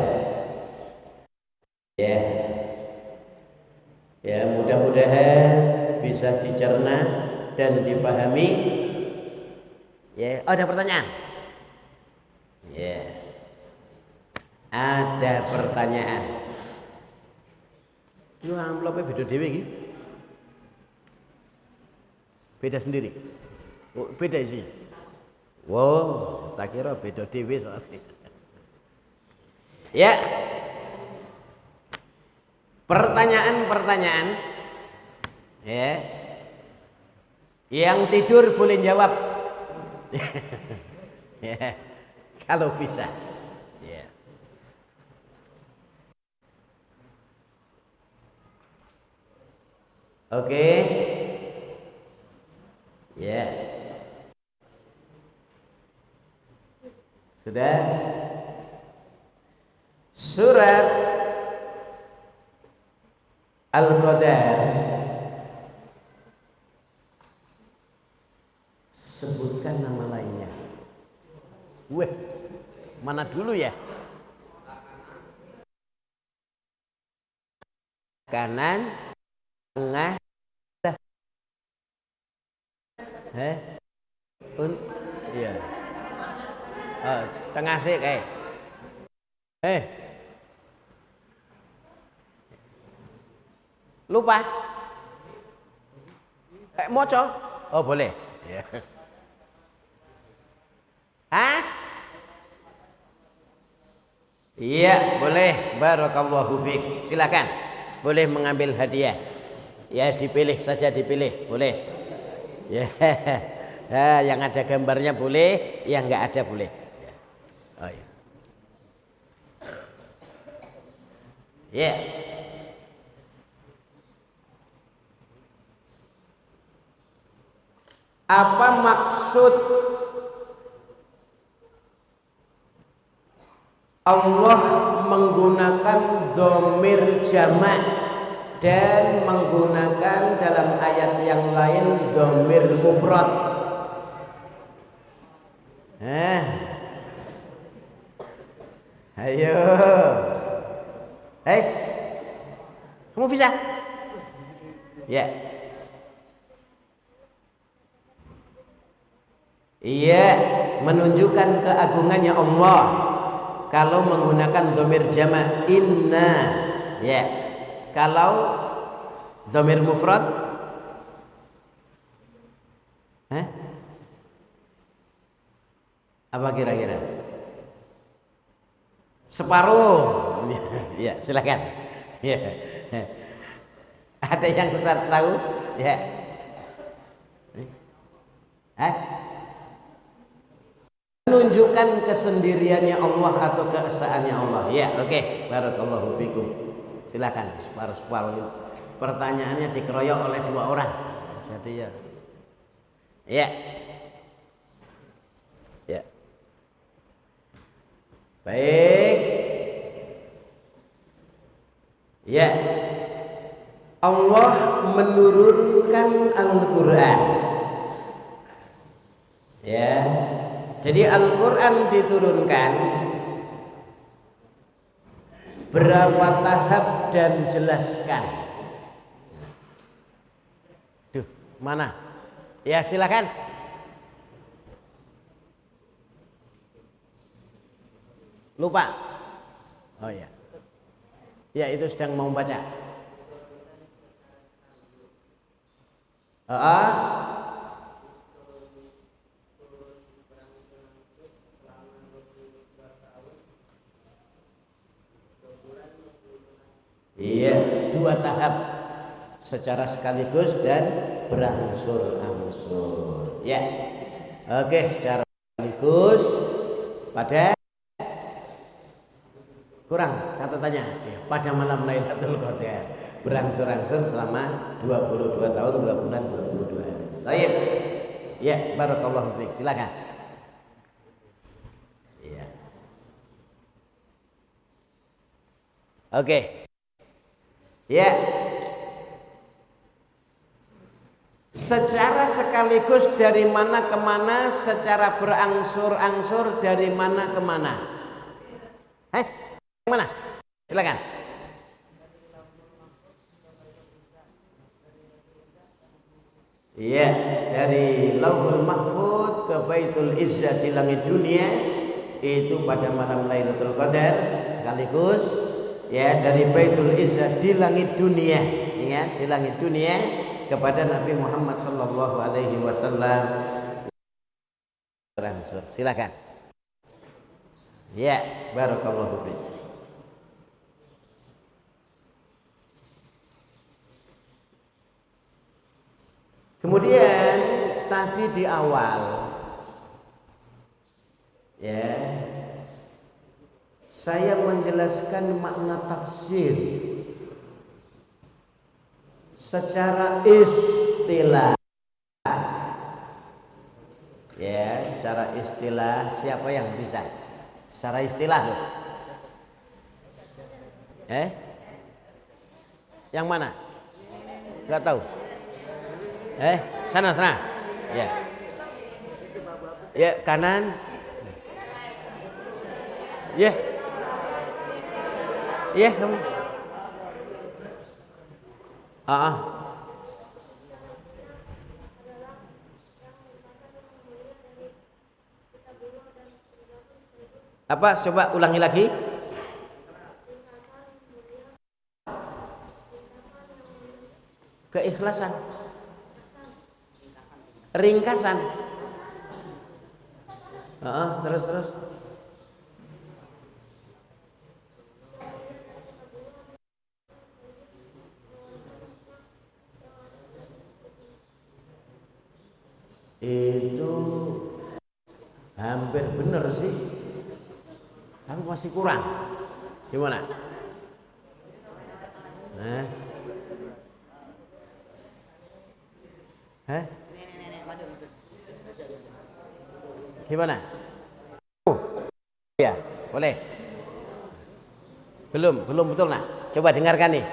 Ya, mudah-mudahan bisa dicerna dan dipahami. Ya, ada pertanyaan? Ya. Ada pertanyaan. Lu amplopnya beda dhewe iki. Beda sendiri. Oh, beda isinya. Wow, tak kira beda dhewe soalnya. Ya. Pertanyaan-pertanyaan ya. Yang tidur boleh jawab. Ya. Kalau bisa. Ya. Oke. Ya. Sudah. Surat Al-Qadar, sebutkan nama lainnya. Weh, mana dulu ya? Kanan, tengah, iya. Tengah sih kayak. Lupa? Moco? Oh boleh. Ya. Hah? Iya boleh. Barakallahu fiik. Silakan. Boleh mengambil hadiah. Ya dipilih saja, dipilih. Boleh. Ya. Nah, yang ada gambarnya boleh, yang nggak ada boleh. Ya. Oh ya. Ya. Apa maksud Allah menggunakan dhamir jamak dan menggunakan dalam ayat yang lain dhamir mufrad? Ayo. Kamu bisa? Ya. Iya, menunjukkan keagungannya Allah kalau menggunakan dhamir jamak inna. Ya. Kalau dhamir mufrad apa kira-kira? Separuh. Ya, silakan. Ya. Ada yang Ustaz tahu? Ya. Menunjukkan kesendiriannya Allah atau keesaannya Allah. Ya, oke. Barakallahu fikum. Silakan separuh-separuh. Pertanyaannya dikeroyok oleh 2 orang. Jadi ya. Ya. Ya. Baik. Ya. Allah menurunkan Al-Qur'an. Ya. Jadi Al-Quran diturunkan berapa tahap dan jelaskan. Duh, mana? Ya silakan. Lupa? Oh ya. Ya itu sedang mau baca. Iya, 2 tahap secara sekaligus dan berangsur-angsur. Ya, oke, secara sekaligus pada kurang catatannya ya, pada malam Lailatul Qadar berangsur-angsur selama 22 tahun 2 bulan 22 hari. Baik, ya, barakallahu fiik. Silakan. Iya. Oke. Ya, secara sekaligus dari mana ke mana, secara berangsur-angsur dari mana ke mana. Yang mana? Silakan. Iya, dari Lauhul Mahfud ke Baitul Izzah di langit dunia itu pada malam Lailatul Qadar sekaligus. Ya, dari Baitul Izzah di langit dunia, ingat di langit dunia kepada Nabi Muhammad sallallahu alaihi wasallam. Silakan. Ya, barakallahu fiik. Kemudian tadi di awal ya saya menjelaskan makna tafsir secara istilah. Ya, secara istilah siapa yang bisa? Secara istilah loh. Yang mana? Enggak tahu. Sana. Ya. Ya, kanan. Ya. Ya, kamu. Apa? Coba ulangi lagi. Keikhlasan. Ringkasan. Terus. Itu hampir benar sih, tapi masih kurang. Gimana? Gimana? Ya, boleh. Belum betul nak. Coba dengarkan nih.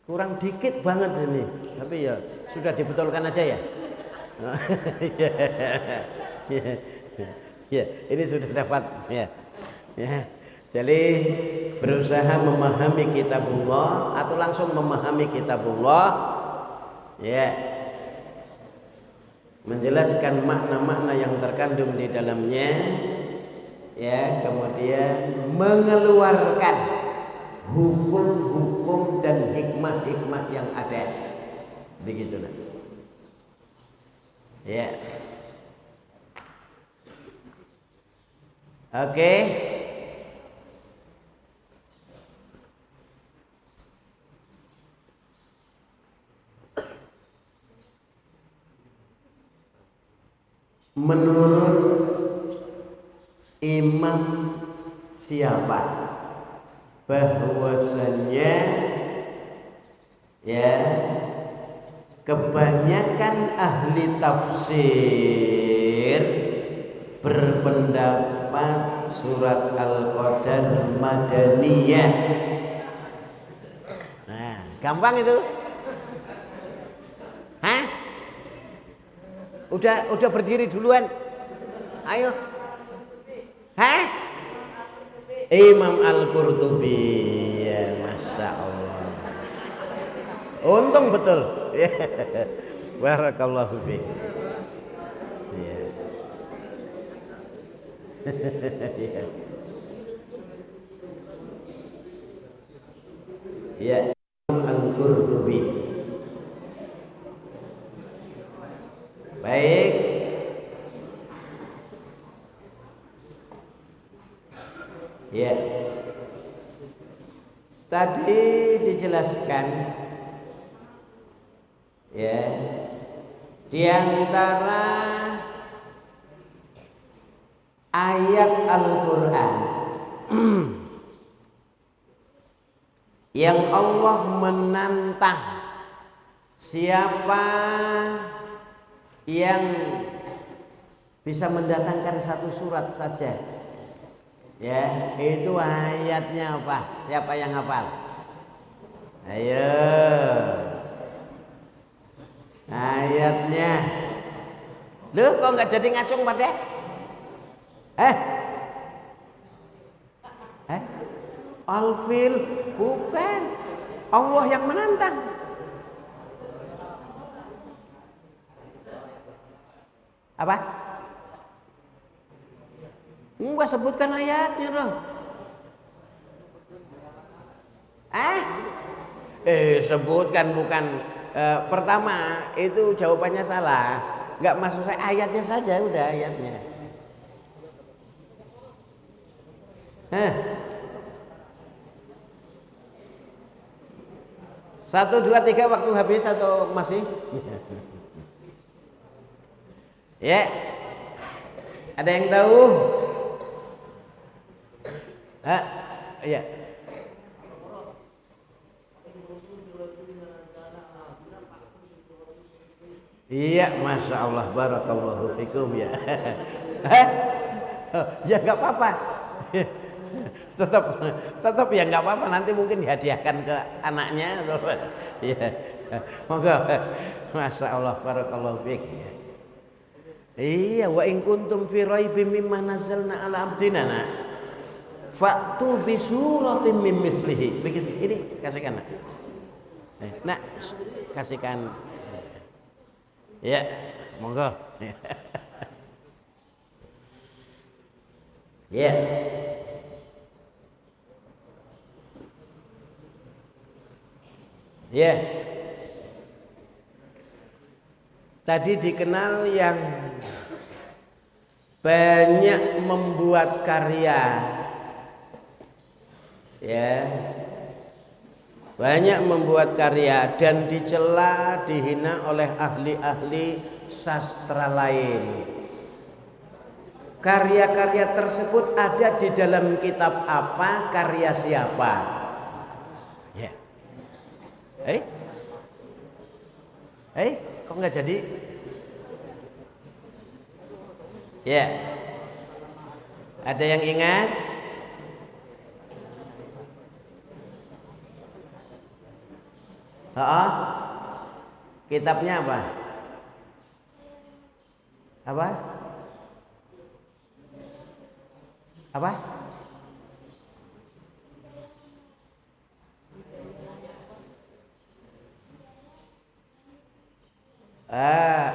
Kurang dikit banget ini, tapi ya sudah dibetulkan aja ya. Ya, ini sudah dapat ya. Jadi berusaha memahami kitabullah atau langsung memahami kitabullah ya, menjelaskan makna-makna yang terkandung di dalamnya ya, kemudian mengeluarkan hukum-hukum dan hikmah-hikmah yang ada, begitu nah. Ya, oke. Menurut Imam siapa bahwasanya ya kebanyakan ahli tafsir berpendapat surat Al-Qadar Madaniyah. Nah, gampang itu. Udah berdiri duluan. Ayo. Imam Al-Qurtubi. Ya, Masya Allah. Untung betul. Barakallahu fiik. Ya. Ya, Imam Al-Qurtubi. Baik. Ya. Tadi dijelaskan ya, di antara ayat Al-Qur'an yang Allah menantang siapa yang bisa mendatangkan satu surat saja ya, itu ayatnya apa? Siapa yang hafal? Ayo, ayatnya. Loh, kok nggak jadi ngacung pada? Al-Fil, bukan. Allah yang menantang. Apa? Enggak, sebutkan ayatnya dong. Sebutkan, bukan pertama itu jawabannya salah. Nggak masuk saya, ayatnya saja udah ayatnya. Hah? 1, 2, 3 waktu habis atau masih? Ya, ada yang tahu? Hah? Ya. Iya, masya Allah, barakallahu fikum ya. Ya nggak apa-apa. tetap ya nggak apa-apa, nanti mungkin dihadiahkan ke anaknya. Ya, moga, masya Allah, barakallahu fik. Iya, wa in kuntum fi raibim mimma nazzalna ala abdina fa'tu bi suratin min mislihi. Begitu. Ini kasihkan nak. Nak, kasihkan. Ya, monggo. Ya. Ya. Tadi dikenal yang banyak membuat karya. Ya. Banyak membuat karya dan dicela, dihina oleh ahli-ahli sastra lain. Karya-karya tersebut ada di dalam kitab apa, karya siapa? Ya. Kok nggak jadi? Ya. Ada yang ingat? Kitabnya apa? Apa? Apa?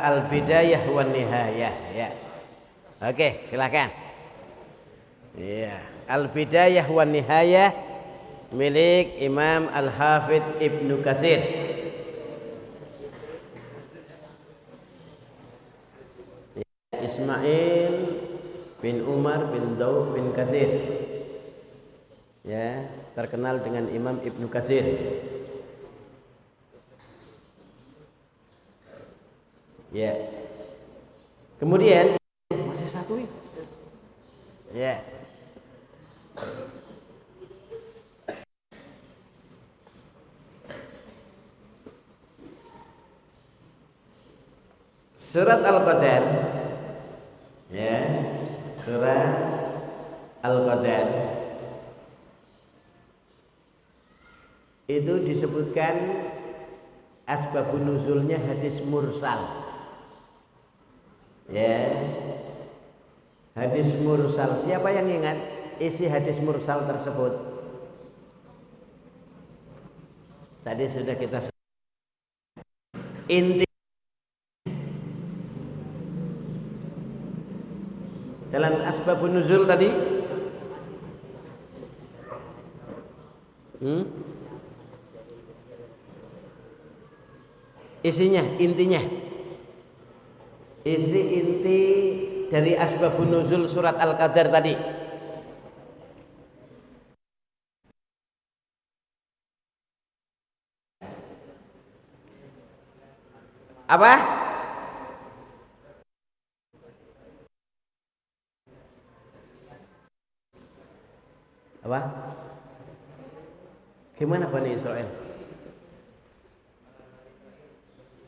Al-Bidayah wan Nihayah ya. Oke, silakan. Iya, Al-Bidayah wan Nihayah milik Imam Al-Hafidz Ibnu Katsir. Ismail bin Umar bin Daud bin Katsir. Ya, terkenal dengan Imam Ibnu Katsir. Ya. Kemudian masih satu ini. Ya. Surat Al-Qadar. Ya, surat Al-Qadar itu disebutkan asbabun nuzulnya hadis mursal. Ya, hadis mursal. Siapa yang ingat isi hadis mursal tersebut? Tadi sudah kita inti dalam asbabun nuzul tadi. Isinya, intinya. Isi inti dari asbabun nuzul surat Al-Qadar tadi. Apa? Apa? Gimana Bani Israel?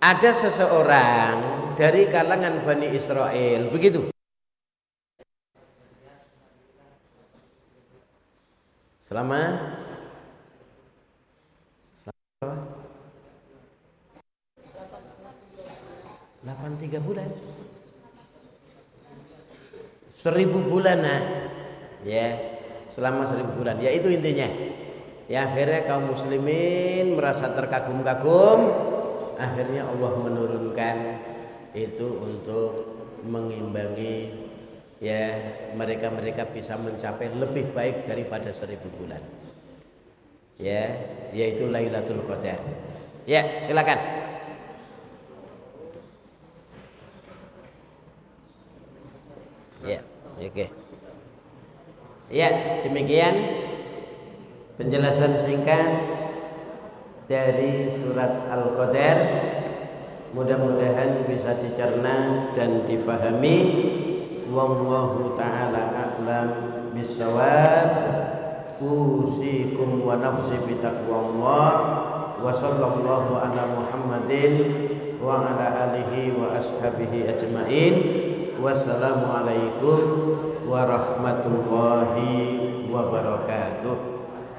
Ada seseorang dari kalangan Bani Israel, begitu. Selama 83 bulan. 1000 bulan ya, selama 1000 bulan. Ya itu intinya. Ya akhirnya kaum muslimin merasa terkagum-kagum. Akhirnya Allah menurunkan itu untuk mengimbangi ya mereka bisa mencapai lebih baik daripada 1000 bulan. Ya, yaitu Lailatul Qadar. Ya, silakan. Oke. Ya, demikian penjelasan singkat dari surat Al-Qadar. Mudah-mudahan bisa dicerna dan difahami. Wallahu ta'ala a'lam bissawab. Usikum wa nafsi bitaqwallah. Wa sallallahu ala Muhammadin wa ala alihi wa ashabihi ajma'in. Wassalamualaikum warahmatullahi wabarakatuh.